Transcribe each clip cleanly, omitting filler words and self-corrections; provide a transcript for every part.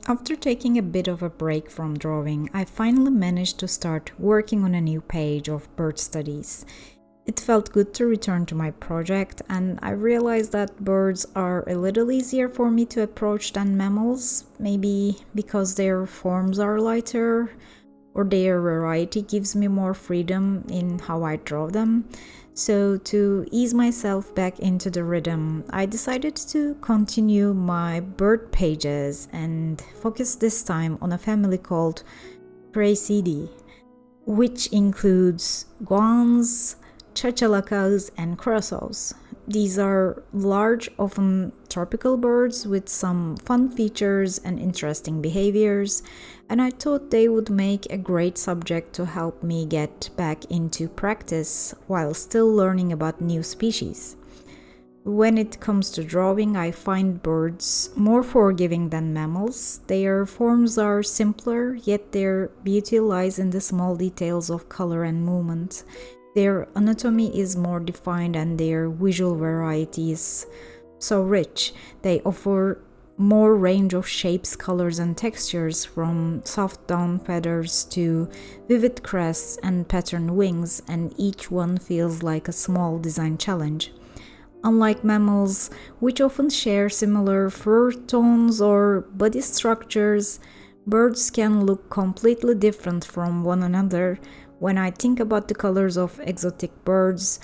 After taking a bit of a break from drawing, I finally managed to start working on a new page of bird studies. It felt good to return to my project, and I realized that birds are a little easier for me to approach than mammals, maybe because their forms are lighter or their variety gives me more freedom in how I draw them. So, to ease myself back into the rhythm, I decided to continue my bird pages and focus this time on a family called Curassows, which includes Guans, Chachalacas, and Curassows. These are large, often tropical birds with some fun features and interesting behaviors, and I thought they would make a great subject to help me get back into practice while still learning about new species. When it comes to drawing, I find birds more forgiving than mammals. Their forms are simpler, yet their beauty lies in the small details of color and movement. Their anatomy is more defined and their visual variety is so rich. They offer more range of shapes, colors, and textures, from soft down feathers to vivid crests and patterned wings, and each one feels like a small design challenge. Unlike mammals, which often share similar fur tones or body structures, birds can look completely different from one another. When I think about the colors of exotic birds,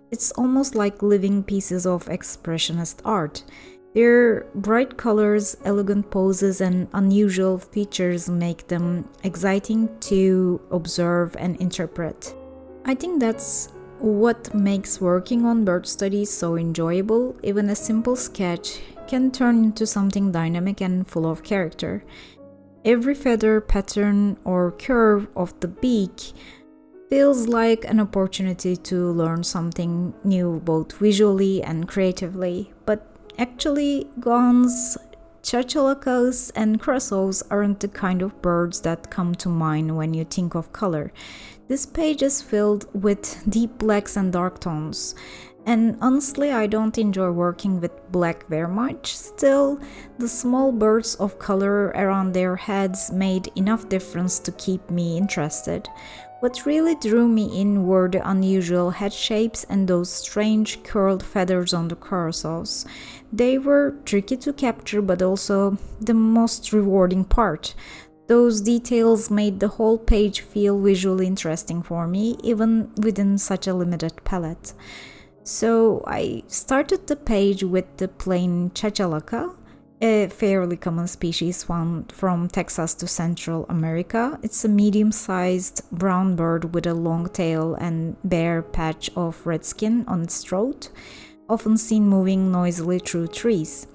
it's almost like living pieces of expressionist art. Their bright colors, elegant poses, and unusual features make them exciting to observe and interpret. I think that's what makes working on bird studies so enjoyable. Even a simple sketch can turn into something dynamic and full of character. Every feather, pattern, or curve of the beak feels like an opportunity to learn something new both visually and creatively. But actually, Guans, Chachalacas, and Curassows aren't the kind of birds that come to mind when you think of color. This page is filled with deep blacks and dark tones, and honestly, I don't enjoy working with black very much. Still, the small bursts of color around their heads made enough difference to keep me interested. What really drew me in were the unusual head shapes and those strange curled feathers on the curassows. They were tricky to capture, but also the most rewarding part. Those details made the whole page feel visually interesting for me, even within such a limited palette. So I started the page with the plain chachalaca, a fairly common species found from Texas to Central America. It's a medium-sized brown bird with a long tail and bare patch of red skin on its throat, often seen moving noisily through trees.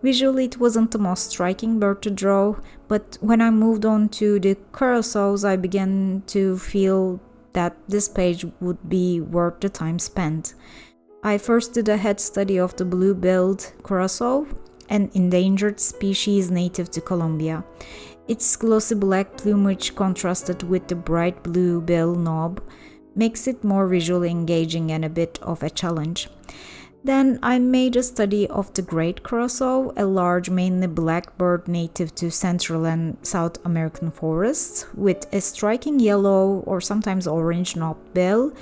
Visually, it wasn't the most striking bird to draw, but when I moved on to the curassows, I began to feel that this page would be worth the time spent. I first did a head study of the blue-billed curassow, an endangered species native to Colombia. Its glossy black plumage contrasted with the bright blue bill knob makes it more visually engaging and a bit of a challenge. Then I made a study of the great curassow, a large, mainly black bird native to Central and South American forests, with a striking yellow or sometimes orange knobbed bill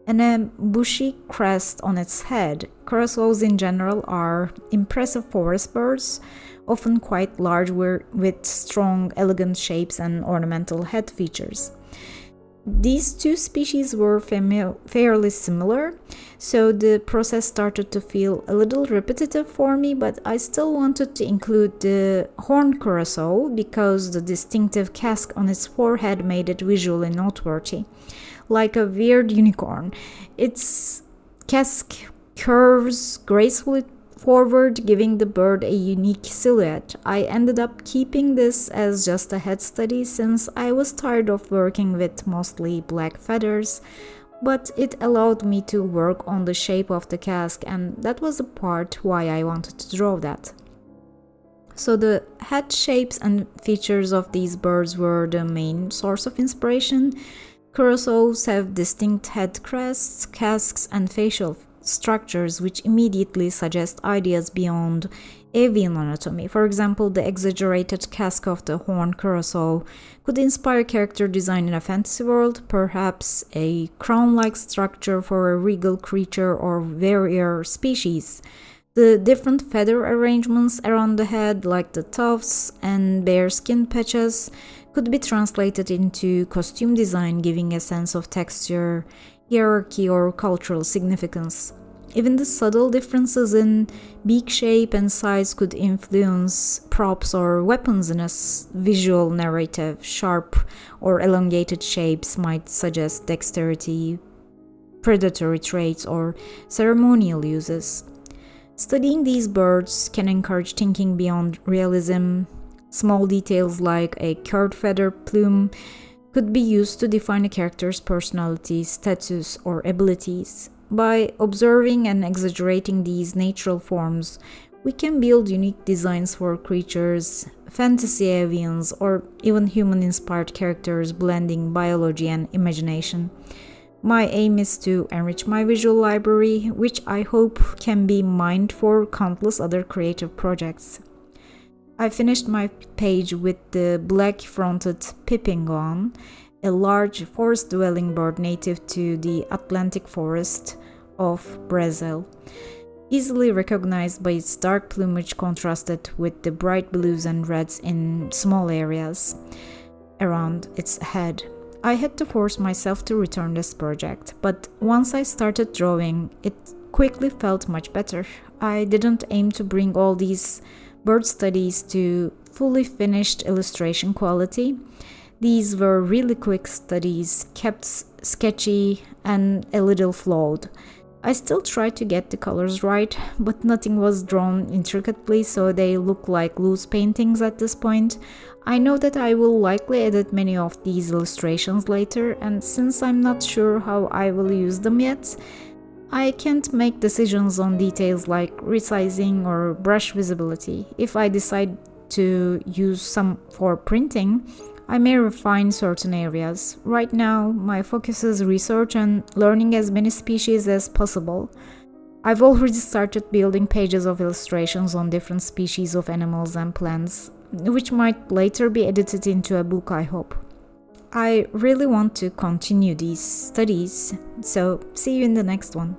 and a bushy crest on its head. Curassows in general are impressive forest birds, often quite large with strong, elegant shapes and ornamental head features. These two species were fairly similar, so the process started to feel a little repetitive for me, but I still wanted to include the horned curassow because the distinctive casque on its forehead made it visually noteworthy. Like a weird unicorn, its casque curves gracefully forward, giving the bird a unique silhouette. I ended up keeping this as just a head study since I was tired of working with mostly black feathers, but it allowed me to work on the shape of the casque, and that was the part why I wanted to draw that. So the head shapes and features of these birds were the main source of inspiration. Curassows have distinct head crests, casques, and facial structures which immediately suggest ideas beyond avian anatomy. For example, the exaggerated casque of the horned curassow could inspire character design in a fantasy world, perhaps a crown-like structure for a regal creature or warrior species. The different feather arrangements around the head, like the tufts and bare skin patches, could be translated into costume design, giving a sense of texture, hierarchy, or cultural significance. Even the subtle differences in beak shape and size could influence props or weapons in a visual narrative. Sharp or elongated shapes might suggest dexterity, predatory traits, or ceremonial uses. Studying these birds can encourage thinking beyond realism. Small details like a curved feather plume could be used to define a character's personality, status, or abilities. By observing and exaggerating these natural forms, we can build unique designs for creatures, fantasy avians, or even human-inspired characters blending biology and imagination. My aim is to enrich my visual library, which I hope can be mined for countless other creative projects. I finished my page with the black-fronted guan, a large forest-dwelling bird native to the Atlantic forest of Brazil, easily recognized by its dark plumage contrasted with the bright blues and reds in small areas around its head. I had to force myself to return this project, but once I started drawing, it quickly felt much better. I didn't aim to bring all these bird studies to fully finished illustration quality. These were really quick studies, kept sketchy and a little flawed. I still tried to get the colors right, but nothing was drawn intricately, so they look like loose paintings at this point. I know that I will likely edit many of these illustrations later, and since I'm not sure how I will use them yet, I can't make decisions on details like resizing or brush visibility. If I decide to use some for printing, I may refine certain areas. Right now, my focus is research and learning as many species as possible. I've already started building pages of illustrations on different species of animals and plants, which might later be edited into a book, I hope. I really want to continue these studies, so see you in the next one.